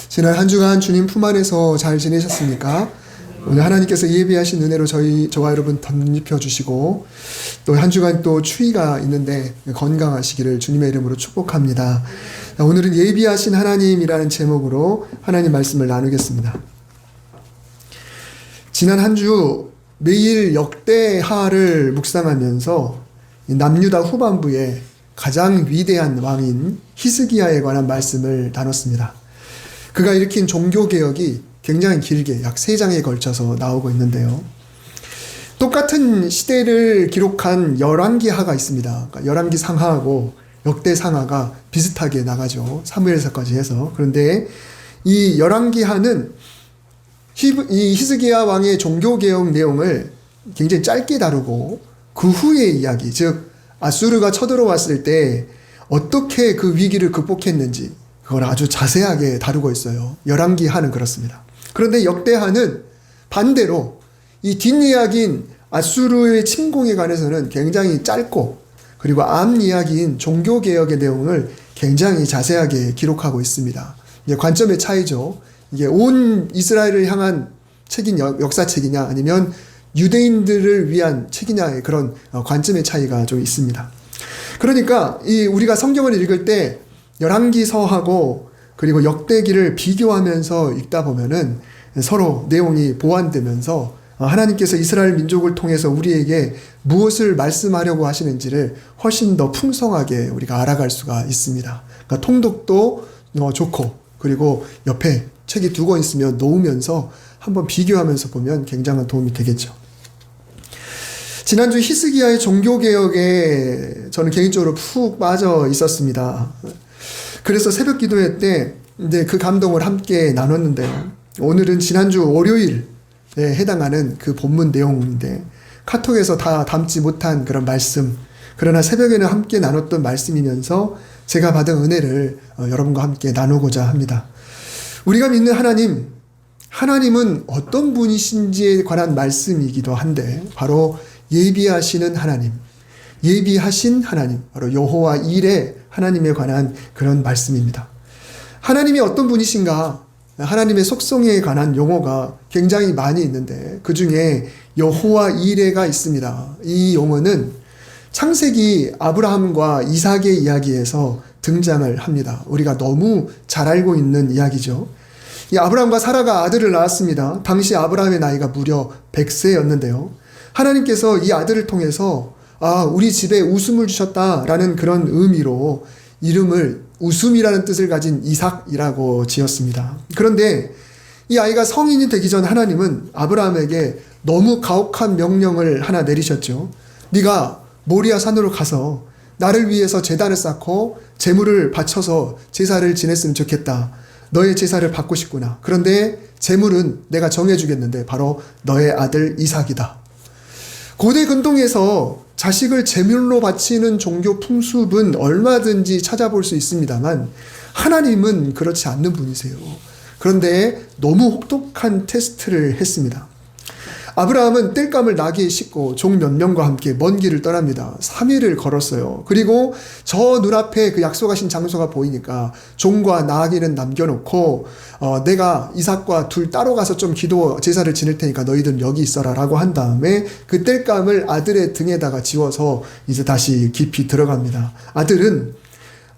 지난 한 주간 주님 품 안에서 잘 지내셨습니까? 오늘 하나님께서 예비하신 은혜로 저와 여러분 덧입혀 주시고 또 한 주간 또 추위가 있는데 건강하시기를 주님의 이름으로 축복합니다. 오늘은 예비하신 하나님이라는 제목으로 하나님 말씀을 나누겠습니다. 지난 한 주 매일 역대하를 묵상하면서 남유다 후반부에 가장 위대한 왕인 히스기야에 관한 말씀을 나눴습니다. 그가 일으킨 종교개혁이 굉장히 길게 약 3장에 걸쳐서 나오고 있는데요. 똑같은 시대를 기록한 열왕기하가 있습니다. 그러니까 열왕기 상하하고 역대 상하가 비슷하게 나가죠. 사무엘서까지 해서. 그런데 이 열왕기하는 이 히스기야 왕의 종교개혁 내용을 굉장히 짧게 다루고 그 후의 이야기, 즉 아수르가 쳐들어왔을 때 어떻게 그 위기를 극복했는지 그걸 아주 자세하게 다루고 있어요. 열왕기하는 그렇습니다. 그런데 역대하는 반대로 이 뒷이야기인 아수르의 침공에 관해서는 굉장히 짧고 그리고 앞 이야기인 종교개혁의 내용을 굉장히 자세하게 기록하고 있습니다. 이게 관점의 차이죠. 이게 온 이스라엘을 향한 책인 역사책이냐 아니면 유대인들을 위한 책이냐의 그런 관점의 차이가 좀 있습니다. 그러니까 우리가 성경을 읽을 때 열왕기서하고 그리고 역대기를 비교하면서 읽다 보면은 서로 내용이 보완되면서 하나님께서 이스라엘 민족을 통해서 우리에게 무엇을 말씀하려고 하시는지를 훨씬 더 풍성하게 우리가 알아갈 수가 있습니다. 그러니까 통독도 좋고 그리고 옆에 책이 2권 있으면 놓으면서 한번 비교하면서 보면 굉장한 도움이 되겠죠. 지난주 히스기야의 종교개혁에 저는 개인적으로 푹 빠져 있었습니다. 그래서 새벽 기도회 때 그 감동을 함께 나눴는데요. 오늘은 지난주 월요일에 해당하는 그 본문 내용인데 카톡에서 다 담지 못한 그런 말씀, 그러나 새벽에는 함께 나눴던 말씀이면서 제가 받은 은혜를 여러분과 함께 나누고자 합니다. 우리가 믿는 하나님은 어떤 분이신지에 관한 말씀이기도 한데 바로 예비하시는 하나님, 예비하신 하나님, 바로 여호와 일의 하나님에 관한 그런 말씀입니다. 하나님이 어떤 분이신가? 하나님의 속성에 관한 용어가 굉장히 많이 있는데 그 중에 여호와 이레가 있습니다. 이 용어는 창세기 아브라함과 이삭의 이야기에서 등장을 합니다. 우리가 너무 잘 알고 있는 이야기죠. 이 아브라함과 사라가 아들을 낳았습니다. 당시 아브라함의 나이가 무려 100세였는데요. 하나님께서 이 아들을 통해서 우리 집에 웃음을 주셨다라는 그런 의미로 이름을 웃음이라는 뜻을 가진 이삭이라고 지었습니다. 그런데 이 아이가 성인이 되기 전 하나님은 아브라함에게 너무 가혹한 명령을 하나 내리셨죠. 네가 모리아 산으로 가서 나를 위해서 제단을 쌓고 제물을 바쳐서 제사를 지냈으면 좋겠다. 너의 제사를 받고 싶구나. 그런데 제물은 내가 정해주겠는데 바로 너의 아들 이삭이다. 고대 근동에서 자식을 제물로 바치는 종교 풍습은 얼마든지 찾아볼 수 있습니다만 하나님은 그렇지 않는 분이세요. 그런데 너무 혹독한 테스트를 했습니다. 아브라함은 땔감을 나귀에 싣고 종 몇 명과 함께 먼 길을 떠납니다. 3일을 걸었어요. 그리고 저 눈앞에 그 약속하신 장소가 보이니까 종과 나귀는 남겨놓고 내가 이삭과 둘 따로 가서 좀 기도 제사를 지낼 테니까 너희들은 여기 있어라 라고 한 다음에 그 땔감을 아들의 등에다가 지워서 이제 다시 깊이 들어갑니다. 아들은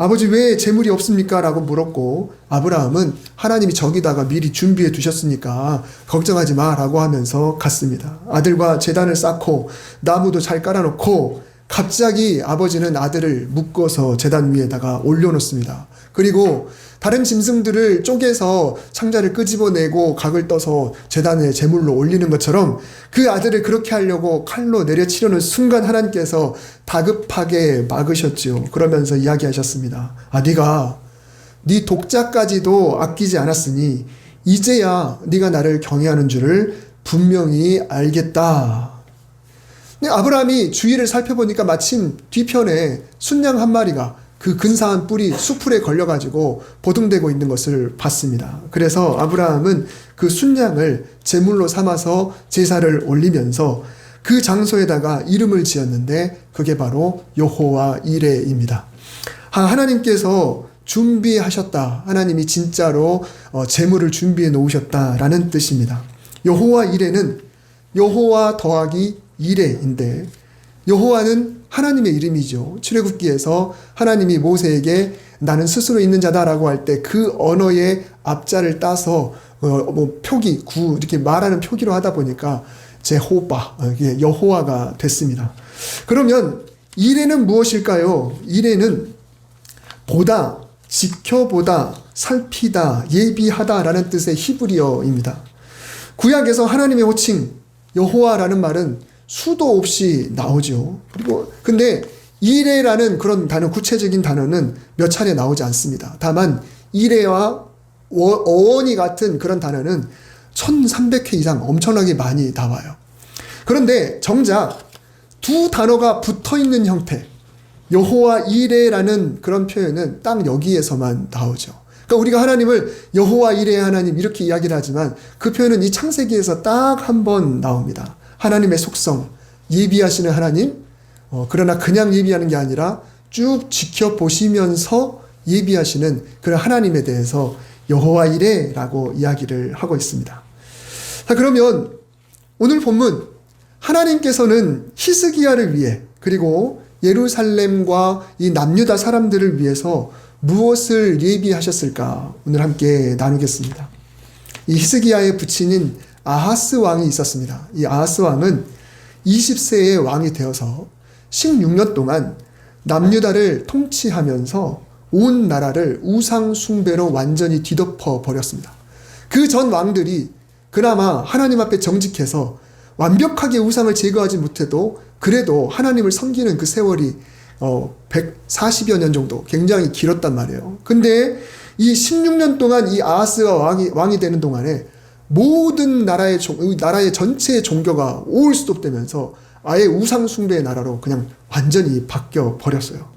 아버지 왜 제물이 없습니까? 라고 물었고 아브라함은 하나님이 저기다가 미리 준비해 두셨으니까 걱정하지 마 라고 하면서 갔습니다. 아들과 제단을 쌓고 나무도 잘 깔아놓고 갑자기 아버지는 아들을 묶어서 제단 위에다가 올려놓습니다. 그리고 다른 짐승들을 쪼개서 창자를 끄집어내고 각을 떠서 제단에 제물로 올리는 것처럼 그 아들을 그렇게 하려고 칼로 내려치려는 순간 하나님께서 다급하게 막으셨지요. 그러면서 이야기하셨습니다. 네가 네 독자까지도 아끼지 않았으니 이제야 네가 나를 경외하는 줄을 분명히 알겠다. 아브라함이 주위를 살펴보니까 마침 뒤편에 순양 한 마리가 그 근사한 뿔이 수풀에 걸려가지고 보등되고 있는 것을 봤습니다. 그래서 아브라함은 그 순양을 제물로 삼아서 제사를 올리면서 그 장소에다가 이름을 지었는데 그게 바로 여호와 이레입니다. 하나님께서 준비하셨다. 하나님이 진짜로 재물을 준비해 놓으셨다라는 뜻입니다. 여호와 이레는 여호와 더하기 이레인데, 여호와는 하나님의 이름이죠. 출애굽기에서 하나님이 모세에게 나는 스스로 있는 자다라고 할 때 그 언어의 앞자를 따서 표기, 구 이렇게 말하는 표기로 하다 보니까 제호바, 여호와가 됐습니다. 그러면 이레는 무엇일까요? 이레는 보다, 지켜보다, 살피다, 예비하다라는 뜻의 히브리어입니다. 구약에서 하나님의 호칭 여호와라는 말은 수도 없이 나오죠. 그리고 근데 이레라는 그런 단어, 구체적인 단어는 몇 차례 나오지 않습니다. 다만 이레와 어원이 같은 그런 단어는 1300회 이상 엄청나게 많이 나와요. 그런데 정작 두 단어가 붙어있는 형태, 여호와 이레라는 그런 표현은 딱 여기에서만 나오죠. 그러니까 우리가 하나님을 여호와 이레의 하나님 이렇게 이야기를 하지만 그 표현은 이 창세기에서 딱 한 번 나옵니다. 하나님의 속성, 예비하시는 하나님, 그러나 그냥 예비하는 게 아니라 쭉 지켜보시면서 예비하시는 그런 하나님에 대해서 여호와 이레라고 이야기를 하고 있습니다. 자, 그러면 오늘 본문, 하나님께서는 히스기야를 위해 그리고 예루살렘과 이 남유다 사람들을 위해서 무엇을 예비하셨을까? 오늘 함께 나누겠습니다. 이 히스기야의 부친인 아하스 왕이 있었습니다. 이 아하스 왕은 20세의 왕이 되어서 16년 동안 남유다를 통치하면서 온 나라를 우상 숭배로 완전히 뒤덮어 버렸습니다. 그 전 왕들이 그나마 하나님 앞에 정직해서 완벽하게 우상을 제거하지 못해도 그래도 하나님을 섬기는 그 세월이 140여 년 정도 굉장히 길었단 말이에요. 근데 이 16년 동안 이 아하스가 왕이 되는 동안에 모든 나라의 전체의 종교가 오울스톱되면서 아예 우상 숭배의 나라로 그냥 완전히 바뀌어 버렸어요.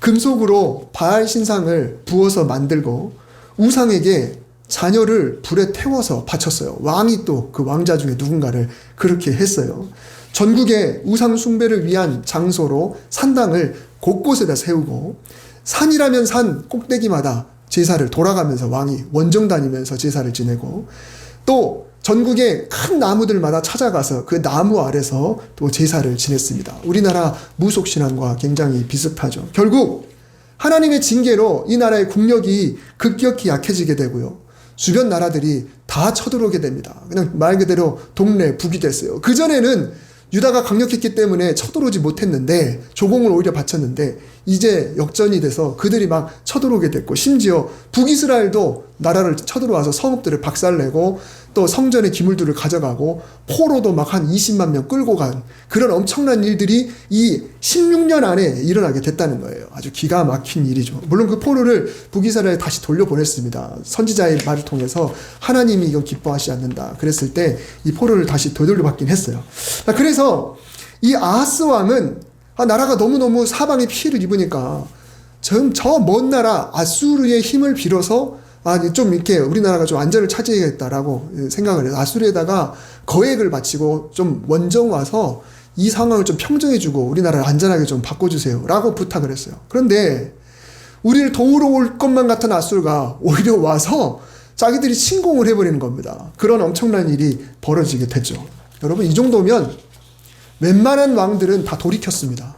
금속으로 바알 신상을 부어서 만들고 우상에게 자녀를 불에 태워서 바쳤어요. 왕이 또 그 왕자 중에 누군가를 그렇게 했어요. 전국에 우상 숭배를 위한 장소로 산당을 곳곳에다 세우고, 산이라면 산 꼭대기마다 제사를 돌아가면서 왕이 원정 다니면서 제사를 지내고, 또 전국의 큰 나무들마다 찾아가서 그 나무 아래서 또 제사를 지냈습니다. 우리나라 무속신앙과 굉장히 비슷하죠. 결국 하나님의 징계로 이 나라의 국력이 급격히 약해지게 되고요. 주변 나라들이 다 쳐들어오게 됩니다. 그냥 말 그대로 동네 북이 됐어요. 그전에는 유다가 강력했기 때문에 쳐들어오지 못했는데, 조공을 오히려 바쳤는데, 이제 역전이 돼서 그들이 막 쳐들어오게 됐고, 심지어 북이스라엘도 나라를 쳐들어와서 성읍들을 박살내고 또 성전의 기물들을 가져가고 포로도 막 한 20만 명 끌고 간 그런 엄청난 일들이 이 16년 안에 일어나게 됐다는 거예요. 아주 기가 막힌 일이죠. 물론 그 포로를 북이스라엘에 다시 돌려보냈습니다. 선지자의 말을 통해서 하나님이 이건 기뻐하지 않는다 그랬을 때 이 포로를 다시 되돌려받긴 했어요. 그래서 이 아하스 왕은 나라가 너무너무 사방에 피해를 입으니까 저 먼 나라 아수르의 힘을 빌어서 좀 이렇게 우리나라가 좀 안전을 차지해야겠다라고 생각을 해서 아수르에다가 거액을 바치고 좀 원정 와서 이 상황을 좀 평정해주고 우리나라를 안전하게 좀 바꿔주세요 라고 부탁을 했어요. 그런데 우리를 도우러 올 것만 같은 아수르가 오히려 와서 자기들이 침공을 해버리는 겁니다. 그런 엄청난 일이 벌어지게 됐죠. 여러분, 이 정도면 웬만한 왕들은 다 돌이켰습니다.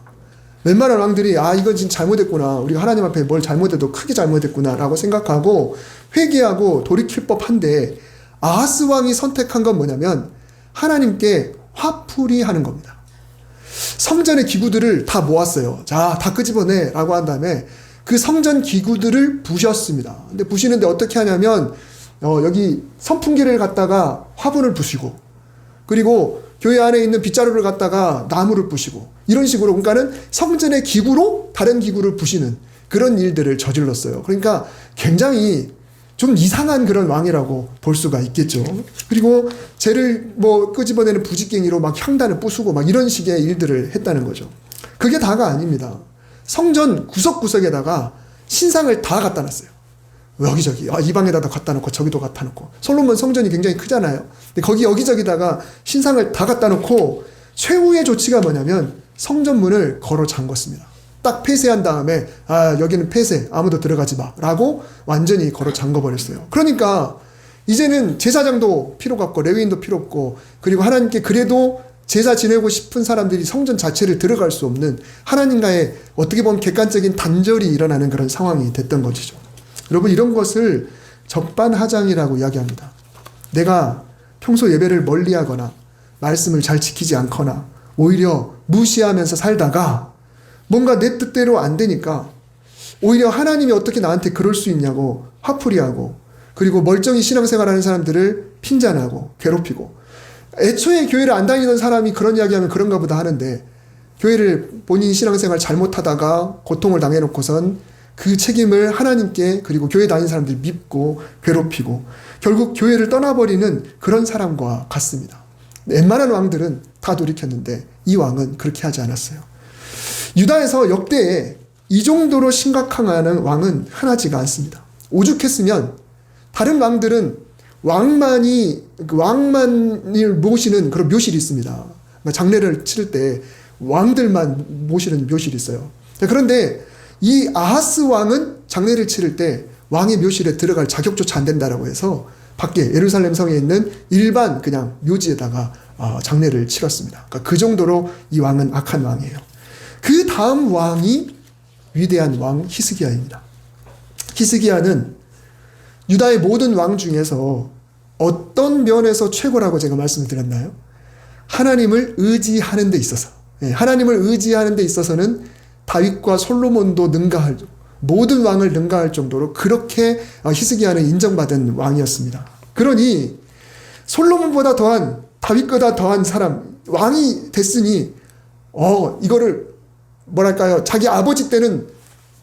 웬만한 왕들이 이건 진짜 잘못했구나, 우리가 하나님 앞에 뭘 잘못해도 크게 잘못했구나 라고 생각하고 회개하고 돌이킬 법한데, 아하스 왕이 선택한 건 뭐냐면 하나님께 화풀이 하는 겁니다. 성전의 기구들을 다 모았어요. 자, 다 끄집어내 라고 한 다음에 그 성전 기구들을 부셨습니다. 근데 부시는데 어떻게 하냐면 여기 선풍기를 갖다가 화분을 부시고, 그리고 교회 안에 있는 빗자루를 갖다가 나무를 부시고, 이런 식으로, 그러니까는 성전의 기구로 다른 기구를 부시는 그런 일들을 저질렀어요. 그러니까 굉장히 좀 이상한 그런 왕이라고 볼 수가 있겠죠. 그리고 쟤를 끄집어내는 부지깽이로 막 향단을 부수고 막 이런 식의 일들을 했다는 거죠. 그게 다가 아닙니다. 성전 구석구석에다가 신상을 다 갖다 놨어요. 여기저기, 이 방에다 갖다 놓고 저기도 갖다 놓고. 솔로몬 성전이 굉장히 크잖아요. 근데 거기 여기저기다가 신상을 다 갖다 놓고, 최후의 조치가 뭐냐면 성전문을 걸어 잠궜습니다. 딱 폐쇄한 다음에 여기는 폐쇄, 아무도 들어가지 마 라고 완전히 걸어 잠궈버렸어요. 그러니까 이제는 제사장도 필요가 없고 레위인도 필요 없고, 그리고 하나님께 그래도 제사 지내고 싶은 사람들이 성전 자체를 들어갈 수 없는, 하나님과의 어떻게 보면 객관적인 단절이 일어나는 그런 상황이 됐던 것이죠. 여러분, 이런 것을 적반하장이라고 이야기합니다. 내가 평소 예배를 멀리하거나 말씀을 잘 지키지 않거나 오히려 무시하면서 살다가 뭔가 내 뜻대로 안 되니까 오히려 하나님이 어떻게 나한테 그럴 수 있냐고 화풀이하고, 그리고 멀쩡히 신앙생활하는 사람들을 핀잔하고 괴롭히고, 애초에 교회를 안 다니던 사람이 그런 이야기하면 그런가 보다 하는데, 교회를 본인 신앙생활 잘못하다가 고통을 당해놓고선 그 책임을 하나님께, 그리고 교회 다니는 사람들 밉고 괴롭히고 결국 교회를 떠나버리는 그런 사람과 같습니다. 웬만한 왕들은 다 돌이켰는데 이 왕은 그렇게 하지 않았어요. 유다에서 역대에 이 정도로 심각한 왕은 흔하지가 않습니다. 오죽했으면 다른 왕들은 왕만을 모시는 그런 묘실이 있습니다. 장례를 치를 때 왕들만 모시는 묘실이 있어요. 그런데 이 아하스 왕은 장례를 치를 때 왕의 묘실에 들어갈 자격조차 안 된다라고 해서 밖에 예루살렘 성에 있는 일반 그냥 묘지에다가 장례를 치렀습니다. 그러니까 그 정도로 이 왕은 악한 왕이에요. 그 다음 왕이 위대한 왕 히스기야입니다. 히스기야는 유다의 모든 왕 중에서 어떤 면에서 최고라고 제가 말씀을 드렸나요? 하나님을 의지하는 데 있어서, 하나님을 의지하는 데 있어서는 다윗과 솔로몬도 능가할, 모든 왕을 능가할 정도로 그렇게 히스기야는 인정받은 왕이었습니다. 그러니 솔로몬보다 더한, 다윗보다 더한 사람, 왕이 됐으니 이거를 뭐랄까요, 자기 아버지 때는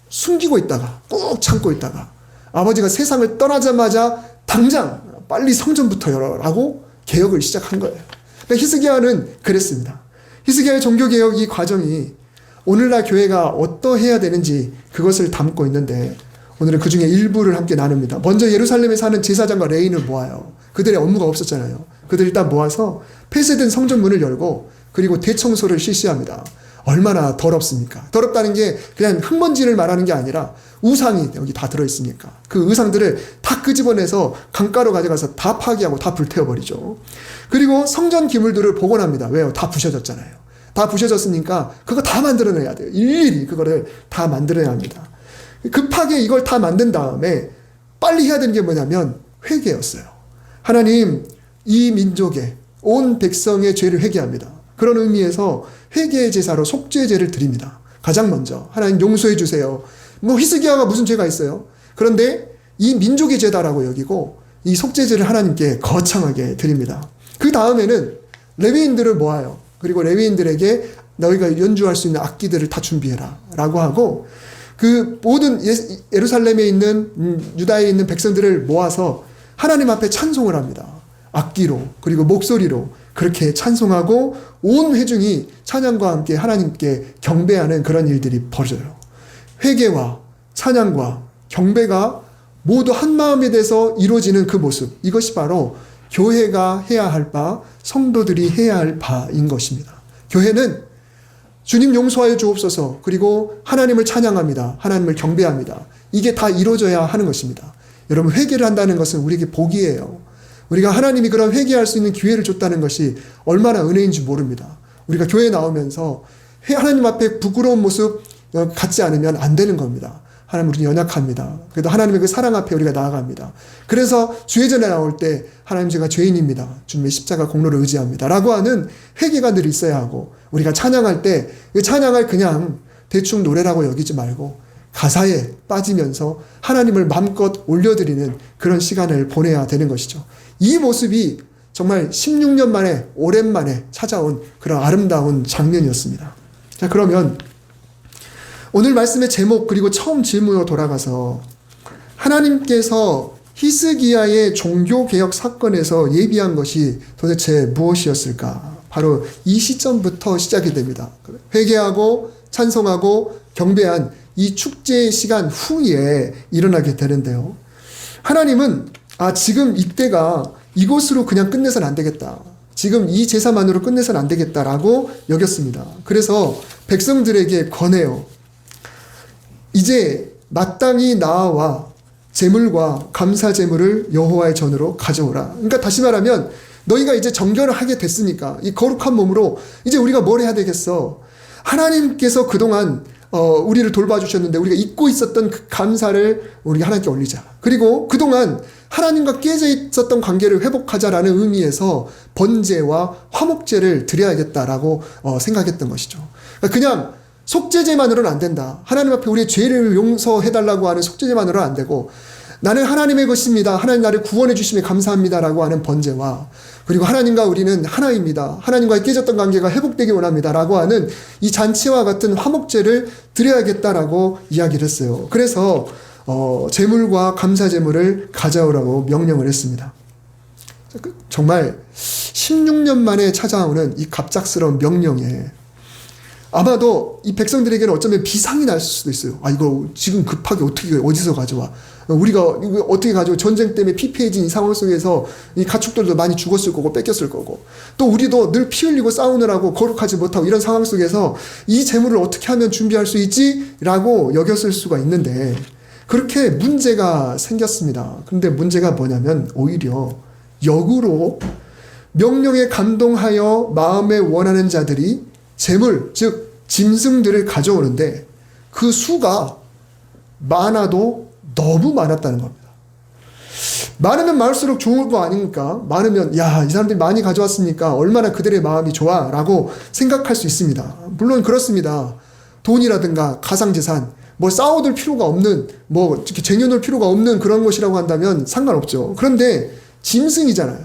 숨기고 있다가 꾹 참고 있다가 아버지가 세상을 떠나자마자 당장 빨리 성전부터 열어라고 개혁을 시작한 거예요. 그러니까 히스기야는 그랬습니다. 히스기야의 종교개혁 이 과정이 오늘날 교회가 어떠해야 되는지 그것을 담고 있는데, 오늘은 그 중에 일부를 함께 나눕니다. 먼저 예루살렘에 사는 제사장과 레위인을 모아요. 그들의 업무가 없었잖아요. 그들 일단 모아서 폐쇄된 성전문을 열고 그리고 대청소를 실시합니다. 얼마나 더럽습니까? 더럽다는 게 그냥 흙먼지를 말하는 게 아니라 우상이 여기 다 들어있으니까 그 의상들을 다 끄집어내서 강가로 가져가서 다 파괴하고 다 불태워버리죠. 그리고 성전 기물들을 복원합니다. 왜요? 다 부셔졌잖아요. 다 부셔졌으니까 그거 다 만들어내야 돼요. 일일이 그거를 다 만들어야 합니다. 급하게 이걸 다 만든 다음에 빨리 해야 되는 게 뭐냐면 회개였어요. 하나님, 이 민족의 온 백성의 죄를 회개합니다. 그런 의미에서 회개의 제사로 속죄 제를 드립니다. 가장 먼저 하나님 용서해 주세요. 히스기야가 무슨 죄가 있어요? 그런데 이 민족의 죄다라고 여기고 이 속죄 제를 하나님께 거창하게 드립니다. 그 다음에는 레위인들을 모아요. 그리고 레위인들에게 너희가 연주할 수 있는 악기들을 다 준비해라 라고 하고, 그 모든 예루살렘에 있는 유다에 있는 백성들을 모아서 하나님 앞에 찬송을 합니다. 악기로 그리고 목소리로 그렇게 찬송하고 온 회중이 찬양과 함께 하나님께 경배하는 그런 일들이 벌어져요. 회개와 찬양과 경배가 모두 한마음이 돼서 이루어지는 그 모습, 이것이 바로 교회가 해야 할 바, 성도들이 해야 할 바인 것입니다. 교회는 주님 용서하여 주옵소서, 그리고 하나님을 찬양합니다. 하나님을 경배합니다. 이게 다 이루어져야 하는 것입니다. 여러분, 회개를 한다는 것은 우리에게 복이에요. 우리가 하나님이 그런 회개할 수 있는 기회를 줬다는 것이 얼마나 은혜인지 모릅니다. 우리가 교회에 나오면서 하나님 앞에 부끄러운 모습 갖지 않으면 안 되는 겁니다. 하나님, 우리는 연약합니다. 그래도 하나님의 그 사랑 앞에 우리가 나아갑니다. 그래서 주회전에 나올 때 하나님, 제가 죄인입니다. 주님의 십자가 공로를 의지합니다 라고 하는 회개가 늘 있어야 하고, 우리가 찬양할 때 그 찬양을 그냥 대충 노래라고 여기지 말고 가사에 빠지면서 하나님을 마음껏 올려드리는 그런 시간을 보내야 되는 것이죠. 이 모습이 정말 16년 만에 오랜만에 찾아온 그런 아름다운 장면이었습니다. 자, 그러면 오늘 말씀의 제목 그리고 처음 질문으로 돌아가서 하나님께서 히스기야의 종교개혁 사건에서 예비한 것이 도대체 무엇이었을까? 바로 이 시점부터 시작이 됩니다. 회개하고 찬송하고 경배한 이 축제의 시간 후에 일어나게 되는데요. 하나님은 지금 이때가 이것으로 그냥 끝내서는 안 되겠다. 지금 이 제사만으로 끝내서는 안 되겠다라고 여겼습니다. 그래서 백성들에게 권해요. 이제 마땅히 나와 제물과 감사 제물을 여호와의 전으로 가져오라. 그러니까 다시 말하면 너희가 이제 정결을 하게 됐으니까 이 거룩한 몸으로 이제 우리가 뭘 해야 되겠어? 하나님께서 그동안 우리를 돌봐주셨는데 우리가 잊고 있었던 그 감사를 우리가 하나님께 올리자. 그리고 그동안 하나님과 깨져 있었던 관계를 회복하자라는 의미에서 번제와 화목제를 드려야겠다라고 생각했던 것이죠. 그냥 속죄제만으로는 안 된다. 하나님 앞에 우리의 죄를 용서해달라고 하는 속죄제만으로는 안 되고 나는 하나님의 것입니다. 하나님 나를 구원해 주심에 감사합니다라고 하는 번제와 그리고 하나님과 우리는 하나입니다. 하나님과의 깨졌던 관계가 회복되기 원합니다라고 하는 이 잔치와 같은 화목제를 드려야겠다라고 이야기를 했어요. 그래서 제물과 감사 제물을 가져오라고 명령을 했습니다. 정말 16년 만에 찾아오는 이 갑작스러운 명령에 아마도 이 백성들에게는 어쩌면 비상이 날 수도 있어요. 이거 지금 급하게 어떻게 어디서 가져와? 우리가 이거 어떻게 가져와? 전쟁 때문에 피폐해진 이 상황 속에서 이 가축들도 많이 죽었을 거고 뺏겼을 거고 또 우리도 늘 피 흘리고 싸우느라고 거룩하지 못하고 이런 상황 속에서 이 재물을 어떻게 하면 준비할 수 있지? 라고 여겼을 수가 있는데 그렇게 문제가 생겼습니다. 그런데 문제가 뭐냐면 오히려 역으로 명령에 감동하여 마음에 원하는 자들이 재물, 즉 짐승들을 가져오는데 그 수가 많아도 너무 많았다는 겁니다. 많으면 많을수록 좋은 거 아닙니까? 많으면 이 사람들이 많이 가져왔으니까 얼마나 그들의 마음이 좋아 라고 생각할 수 있습니다. 물론 그렇습니다. 돈이라든가 가상재산 싸워둘 필요가 없는 이렇게 쟁여놓을 필요가 없는 그런 것이라고 한다면 상관없죠. 그런데 짐승이잖아요.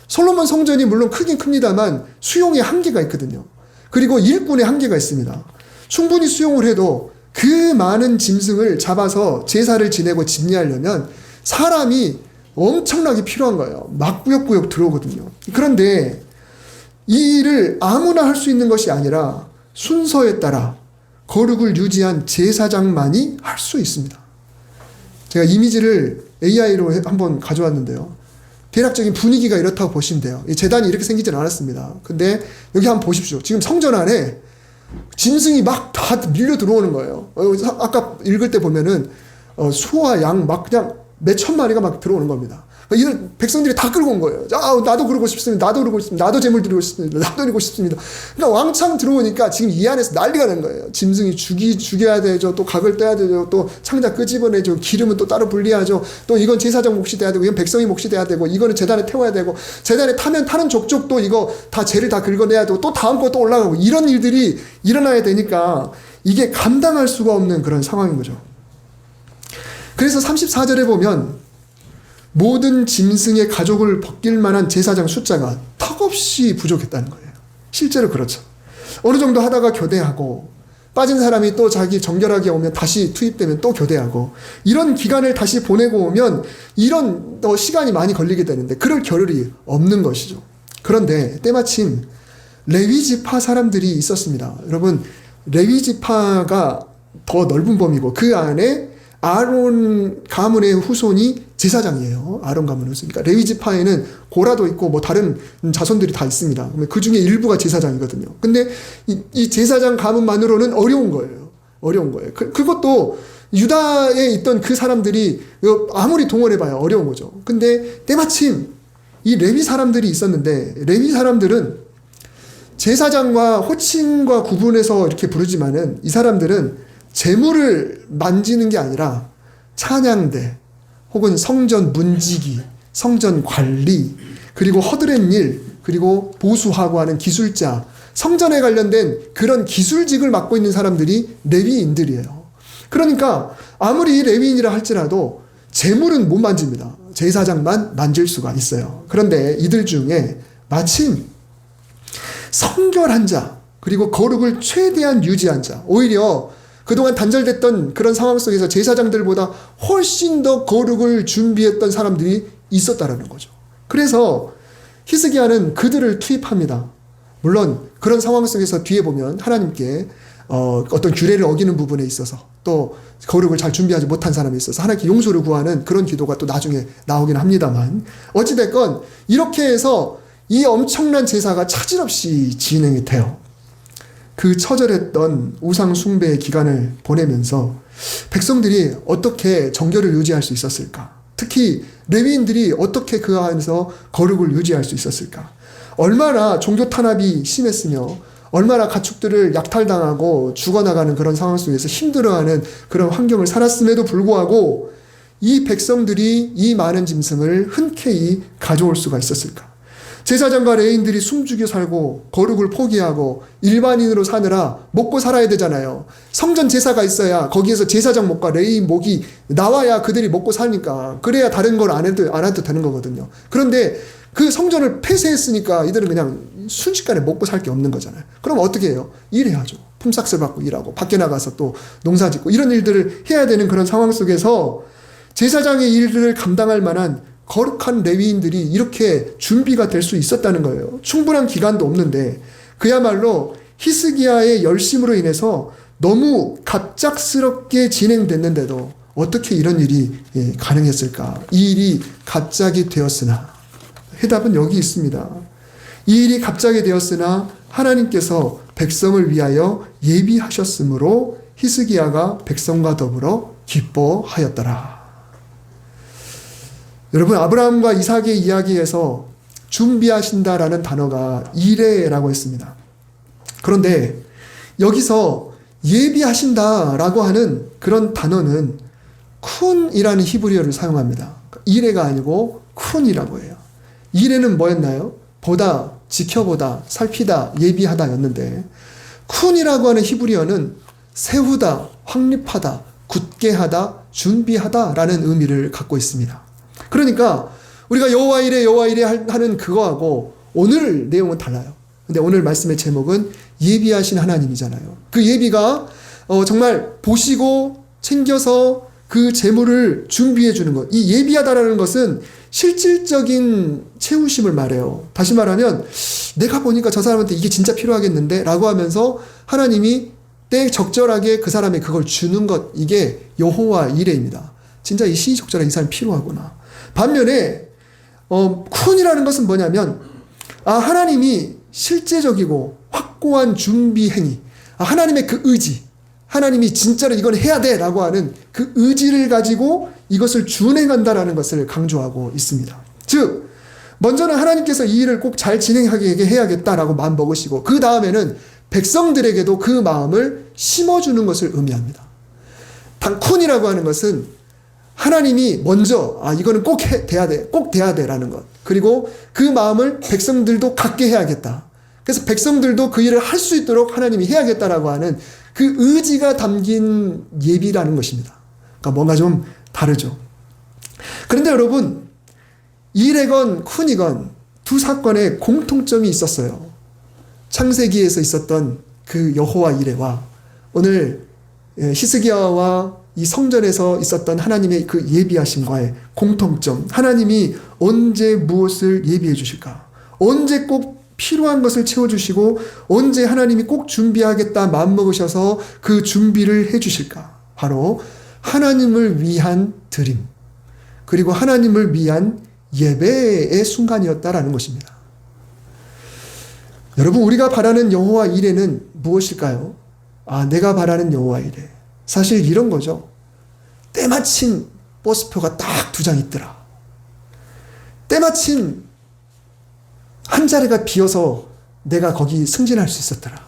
솔로몬 성전이 물론 크긴 큽니다만 수용의 한계가 있거든요. 그리고 일꾼의 한계가 있습니다. 충분히 수용을 해도 그 많은 짐승을 잡아서 제사를 지내고 집례하려면 사람이 엄청나게 필요한 거예요. 막 꾸역꾸역 들어오거든요. 그런데 이 일을 아무나 할 수 있는 것이 아니라 순서에 따라 거룩을 유지한 제사장만이 할 수 있습니다. 제가 이미지를 AI로 한번 가져왔는데요. 대략적인 분위기가 이렇다고 보시면 돼요. 이 재단이 이렇게 생기진 않았습니다. 근데 여기 한번 보십시오. 지금 성전 안에 짐승이 막 다 밀려 들어오는 거예요. 아까 읽을 때 보면은 소와 양 막 그냥 몇천 마리가 막 들어오는 겁니다. 이런 백성들이 다 끌고 온 거예요. 나도 그러고 싶습니다. 나도 그러고 싶습니다. 나도 재물 드리고 싶습니다. 나도 드리고 싶습니다. 그러니까 왕창 들어오니까 지금 이 안에서 난리가 난 거예요. 짐승이 죽여야 되죠. 또 각을 떼야 되죠. 또 창자 끄집어내죠. 기름은 또 따로 분리하죠. 또 이건 제사장 몫이 돼야 되고 이건 백성이 몫이 돼야 되고 이거는 제단에 태워야 되고 제단에 타면 타는 족족 또 이거 다 죄를 다 긁어내야 되고 또 다음 거 또 올라가고 이런 일들이 일어나야 되니까 이게 감당할 수가 없는 그런 상황인 거죠. 그래서 34절에 보면 모든 짐승의 가족을 벗길 만한 제사장 숫자가 턱없이 부족했다는 거예요. 실제로 그렇죠. 어느 정도 하다가 교대하고 빠진 사람이 또 자기 정결하게 오면 다시 투입되면 또 교대하고 이런 기간을 다시 보내고 오면 이런 시간이 많이 걸리게 되는데 그럴 겨를이 없는 것이죠. 그런데 때마침 레위 지파 사람들이 있었습니다. 여러분 레위 지파가 더 넓은 범위고 그 안에 아론 가문의 후손이 제사장이에요. 아론 가문의 후손. 그러니까 레위 지파에는 고라도 있고 다른 자손들이 다 있습니다. 그 중에 일부가 제사장이거든요. 근데 이 제사장 가문만으로는 어려운 거예요. 어려운 거예요. 그것도 유다에 있던 그 사람들이 아무리 동원해봐야 어려운 거죠. 근데 때마침 이 레위 사람들이 있었는데 레위 사람들은 제사장과 호칭과 구분해서 이렇게 부르지만은 이 사람들은 재물을 만지는 게 아니라 찬양대 혹은 성전 문지기, 성전 관리, 그리고 허드렛 일, 그리고 보수하고 하는 기술자, 성전에 관련된 그런 기술직을 맡고 있는 사람들이 레위인들이에요. 그러니까 아무리 레위인이라 할지라도 재물은 못 만집니다. 제사장만 만질 수가 있어요. 그런데 이들 중에 마침 성결한 자, 그리고 거룩을 최대한 유지한 자, 오히려 그동안 단절됐던 그런 상황 속에서 제사장들보다 훨씬 더 거룩을 준비했던 사람들이 있었다라는 거죠. 그래서 히스기야는 그들을 투입합니다. 물론 그런 상황 속에서 뒤에 보면 하나님께 어떤 규례를 어기는 부분에 있어서 또 거룩을 잘 준비하지 못한 사람에 있어서 하나님께 용서를 구하는 그런 기도가 또 나중에 나오긴 합니다만 어찌됐건 이렇게 해서 이 엄청난 제사가 차질 없이 진행이 돼요. 그 처절했던 우상 숭배의 기간을 보내면서 백성들이 어떻게 정결을 유지할 수 있었을까? 특히 레위인들이 어떻게 그 안에서 거룩을 유지할 수 있었을까? 얼마나 종교 탄압이 심했으며 얼마나 가축들을 약탈당하고 죽어나가는 그런 상황 속에서 힘들어하는 그런 환경을 살았음에도 불구하고 이 백성들이 이 많은 짐승을 흔쾌히 가져올 수가 있었을까? 제사장과 레위인들이 숨죽여 살고 거룩을 포기하고 일반인으로 사느라 먹고 살아야 되잖아요. 성전 제사가 있어야 거기에서 제사장 목과 레위인 목이 나와야 그들이 먹고 사니까, 그래야 다른 걸 안 해도 되는 거거든요. 그런데 그 성전을 폐쇄했으니까 이들은 그냥 순식간에 먹고 살 게 없는 거잖아요. 그럼 어떻게 해요? 일해야죠. 품삯을 받고 일하고 밖에 나가서 또 농사 짓고 이런 일들을 해야 되는 그런 상황 속에서 제사장의 일들을 감당할 만한 거룩한 레위인들이 이렇게 준비가 될 수 있었다는 거예요. 충분한 기간도 없는데 그야말로 히스기야의 열심으로 인해서 너무 갑작스럽게 진행됐는데도 어떻게 이런 일이 가능했을까? 이 일이 갑자기 되었으나, 해답은 여기 있습니다. 이 일이 갑자기 되었으나 하나님께서 백성을 위하여 예비하셨으므로 히스기야가 백성과 더불어 기뻐하였더라. 여러분, 아브라함과 이삭의 이야기에서 준비하신다라는 단어가 이레라고 했습니다. 그런데 여기서 예비하신다라고 하는 그런 단어는 쿤이라는 히브리어를 사용합니다. 이레가 아니고 쿤이라고 해요. 이레는 뭐였나요? 보다, 지켜보다, 살피다, 예비하다였는데 쿤이라고 하는 히브리어는 세우다, 확립하다, 굳게 하다, 준비하다라는 의미를 갖고 있습니다. 그러니까 우리가 여호와 이레 하는 그거하고 오늘 내용은 달라요. 근데 오늘 말씀의 제목은 예비하신 하나님이잖아요. 그 예비가 정말 보시고 챙겨서 그 재물을 준비해 주는 것. 이 예비하다라는 것은 실질적인 채우심을 말해요. 다시 말하면 내가 보니까 저 사람한테 이게 진짜 필요하겠는데 라고 하면서 하나님이 때 적절하게 그 사람의 그걸 주는 것, 이게 여호와 이레입니다. 진짜 이 시적절하게 이 사람이 필요하구나. 반면에 쿤이라는 것은 뭐냐면 하나님이 실제적이고 확고한 준비 행위, 하나님의 그 의지, 하나님이 진짜로 이건 해야 돼 라고 하는 그 의지를 가지고 이것을 준행한다라는 것을 강조하고 있습니다. 즉 먼저는 하나님께서 이 일을 꼭 잘 진행하게 해야겠다라고 마음 먹으시고 그 다음에는 백성들에게도 그 마음을 심어주는 것을 의미합니다. 쿤이라고 하는 것은 하나님이 먼저 이거는 꼭 돼야 돼라는 것, 그리고 그 마음을 백성들도 갖게 해야겠다. 그래서 백성들도 그 일을 할 수 있도록 하나님이 해야겠다라고 하는 그 의지가 담긴 예비라는 것입니다. 그러니까 뭔가 좀 다르죠. 그런데 여러분, 이레건 쿤이건 두 사건에 공통점이 있었어요. 창세기에서 있었던 그 여호와 이레와 오늘 히스기야와 이 성전에서 있었던 하나님의 그 예비하심과의 공통점, 하나님이 언제 무엇을 예비해 주실까? 언제 꼭 필요한 것을 채워주시고 언제 하나님이 꼭 준비하겠다 마음먹으셔서 그 준비를 해주실까? 바로 하나님을 위한 드림, 그리고 하나님을 위한 예배의 순간이었다라는 것입니다. 여러분, 우리가 바라는 여호와 이레는 무엇일까요? 내가 바라는 여호와 이레, 사실 이런 거죠. 때마침 버스표가 딱 2장 있더라. 때마침 한 자리가 비어서 내가 거기 승진할 수 있었더라.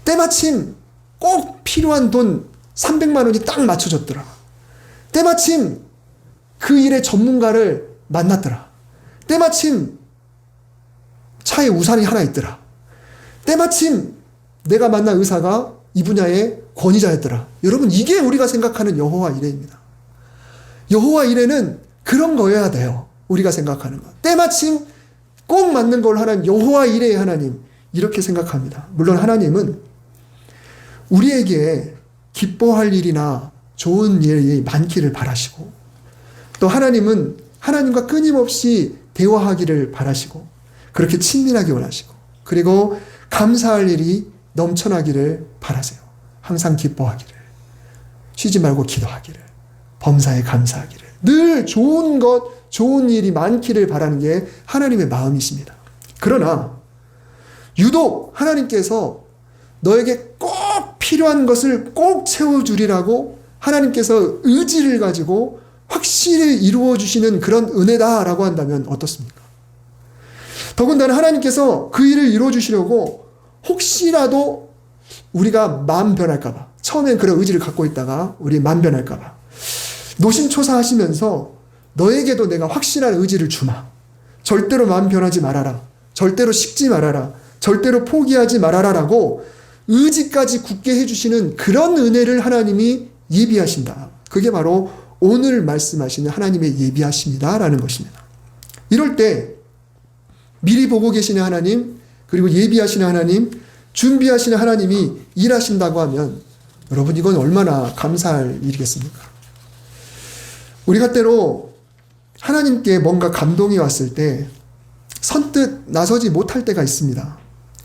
때마침 꼭 필요한 돈 300만 원이 딱 맞춰졌더라. 때마침 그 일의 전문가를 만났더라. 때마침 차에 우산이 하나 있더라. 때마침 내가 만난 의사가 이 분야의 권위자였더라. 여러분, 이게 우리가 생각하는 여호와 이레입니다. 여호와 이레는 그런 거여야 돼요. 우리가 생각하는 것. 때마침 꼭 맞는 걸 하나님, 여호와 이레의 하나님, 이렇게 생각합니다. 물론 하나님은 우리에게 기뻐할 일이나 좋은 일이 많기를 바라시고, 또 하나님은 하나님과 끊임없이 대화하기를 바라시고, 그렇게 친밀하게 원하시고, 그리고 감사할 일이 넘쳐나기를 바라세요. 항상 기뻐하기를, 쉬지 말고 기도하기를, 범사에 감사하기를, 늘 좋은 것, 좋은 일이 많기를 바라는 게 하나님의 마음이십니다. 그러나 유독 하나님께서 너에게 꼭 필요한 것을 꼭 채워주리라고 하나님께서 의지를 가지고 확실히 이루어 주시는 그런 은혜다라고 한다면 어떻습니까? 더군다나 하나님께서 그 일을 이루어 주시려고 혹시라도 우리가 마음 변할까봐, 처음엔 그런 의지를 갖고 있다가 우리 마음 변할까봐 노심초사하시면서 너에게도 내가 확실한 의지를 주마. 절대로 마음 변하지 말아라. 절대로 식지 말아라. 절대로 포기하지 말아라 라고 의지까지 굳게 해주시는 그런 은혜를 하나님이 예비하신다. 그게 바로 오늘 말씀하시는 하나님의 예비하십니다 라는 것입니다. 이럴 때 미리 보고 계시는 하나님, 그리고 예비하시는 하나님, 준비하시는 하나님이 일하신다고 하면 여러분 이건 얼마나 감사할 일이겠습니까? 우리가 때로 하나님께 뭔가 감동이 왔을 때 선뜻 나서지 못할 때가 있습니다.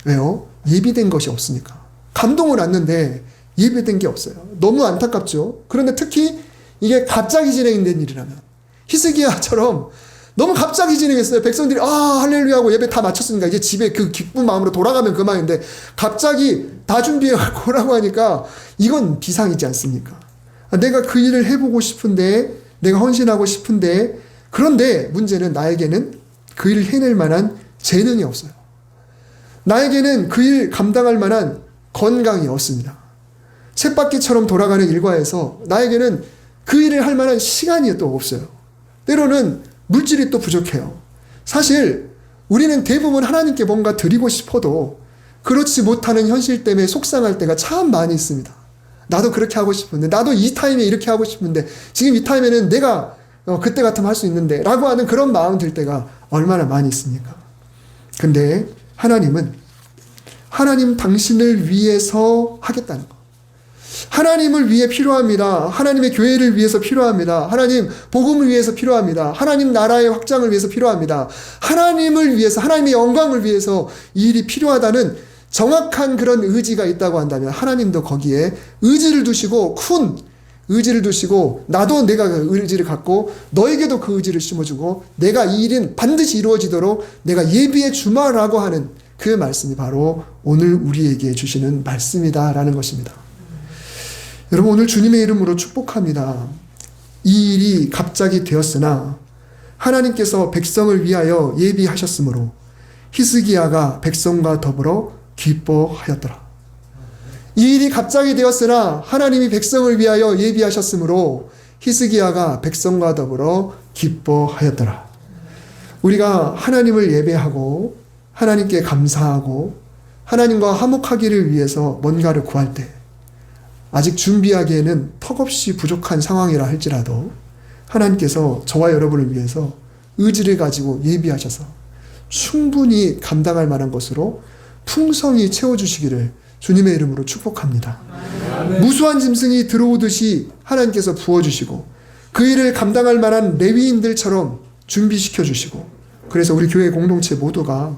왜요? 예비된 것이 없으니까. 감동을 왔는데 예비된 게 없어요. 너무 안타깝죠. 그런데 특히 이게 갑자기 진행된 일이라면 히스기야처럼 너무 갑자기 진행했어요. 백성들이 할렐루야 하고 예배 다 마쳤으니까 이제 집에 그 기쁜 마음으로 돌아가면 그만인데 갑자기 다 준비해 갖고 오라고 하니까 이건 비상이지 않습니까? 내가 그 일을 해보고 싶은데, 내가 헌신하고 싶은데, 그런데 문제는 나에게는 그 일을 해낼 만한 재능이 없어요. 나에게는 그 일 감당할 만한 건강이 없습니다. 쳇바퀴처럼 돌아가는 일과에서 나에게는 그 일을 할 만한 시간이 또 없어요. 때로는 물질이 또 부족해요. 사실 우리는 대부분 하나님께 뭔가 드리고 싶어도 그렇지 못하는 현실 때문에 속상할 때가 참 많이 있습니다. 나도 그렇게 하고 싶은데, 나도 이 타임에 이렇게 하고 싶은데, 지금 이 타임에는 내가 그때 같으면 할 수 있는데 라고 하는 그런 마음 들 때가 얼마나 많이 있습니까? 근데 하나님 당신을 위해서 하겠다는 거. 하나님을 위해 필요합니다. 하나님의 교회를 위해서 필요합니다. 하나님 복음을 위해서 필요합니다. 하나님 나라의 확장을 위해서 필요합니다. 하나님을 위해서, 하나님의 영광을 위해서 이 일이 필요하다는 정확한 그런 의지가 있다고 한다면 하나님도 거기에 의지를 두시고, 큰 의지를 두시고, 나도 내가 그 의지를 갖고 너에게도 그 의지를 심어주고, 내가 이 일은 반드시 이루어지도록 내가 예비해 주마라고 하는 그 말씀이 바로 오늘 우리에게 주시는 말씀이다라는 것입니다. 여러분, 오늘 주님의 이름으로 축복합니다. 이 일이 갑자기 되었으나 하나님께서 백성을 위하여 예비하셨으므로 히스기야가 백성과 더불어 기뻐하였더라. 이 일이 갑자기 되었으나 하나님이 백성을 위하여 예비하셨으므로 히스기야가 백성과 더불어 기뻐하였더라. 우리가 하나님을 예배하고 하나님께 감사하고 하나님과 화목하기를 위해서 뭔가를 구할 때 아직 준비하기에는 턱없이 부족한 상황이라 할지라도 하나님께서 저와 여러분을 위해서 의지를 가지고 예비하셔서 충분히 감당할 만한 것으로 풍성히 채워주시기를 주님의 이름으로 축복합니다. 무수한 짐승이 들어오듯이 하나님께서 부어주시고 그 일을 감당할 만한 레위인들처럼 준비시켜주시고, 그래서 우리 교회 공동체 모두가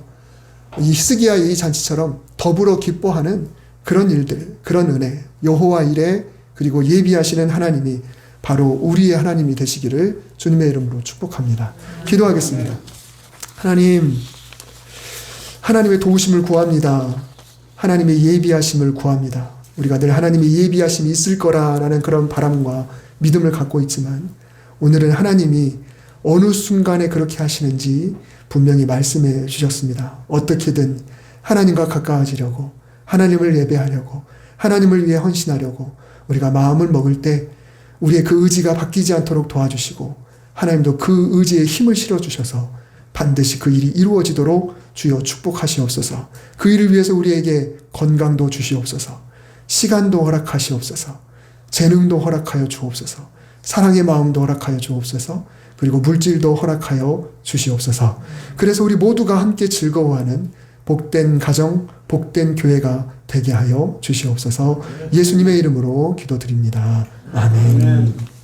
이 히스기야의 이 잔치처럼 더불어 기뻐하는 그런 일들, 그런 은혜, 여호와 일에 그리고 예비하시는 하나님이 바로 우리의 하나님이 되시기를 주님의 이름으로 축복합니다. 기도하겠습니다. 하나님, 하나님의 도우심을 구합니다. 하나님의 예비하심을 구합니다. 우리가 늘 하나님의 예비하심이 있을 거라라는 그런 바람과 믿음을 갖고 있지만 오늘은 하나님이 어느 순간에 그렇게 하시는지 분명히 말씀해 주셨습니다. 어떻게든 하나님과 가까워지려고, 하나님을 예배하려고, 하나님을 위해 헌신하려고 우리가 마음을 먹을 때 우리의 그 의지가 바뀌지 않도록 도와주시고, 하나님도 그 의지에 힘을 실어주셔서 반드시 그 일이 이루어지도록 주여 축복하시옵소서. 그 일을 위해서 우리에게 건강도 주시옵소서. 시간도 허락하시옵소서. 재능도 허락하여 주옵소서. 사랑의 마음도 허락하여 주옵소서. 그리고 물질도 허락하여 주시옵소서. 그래서 우리 모두가 함께 즐거워하는 복된 가정, 복된 교회가 되게 하여 주시옵소서. 예수님의 이름으로 기도드립니다. 아멘.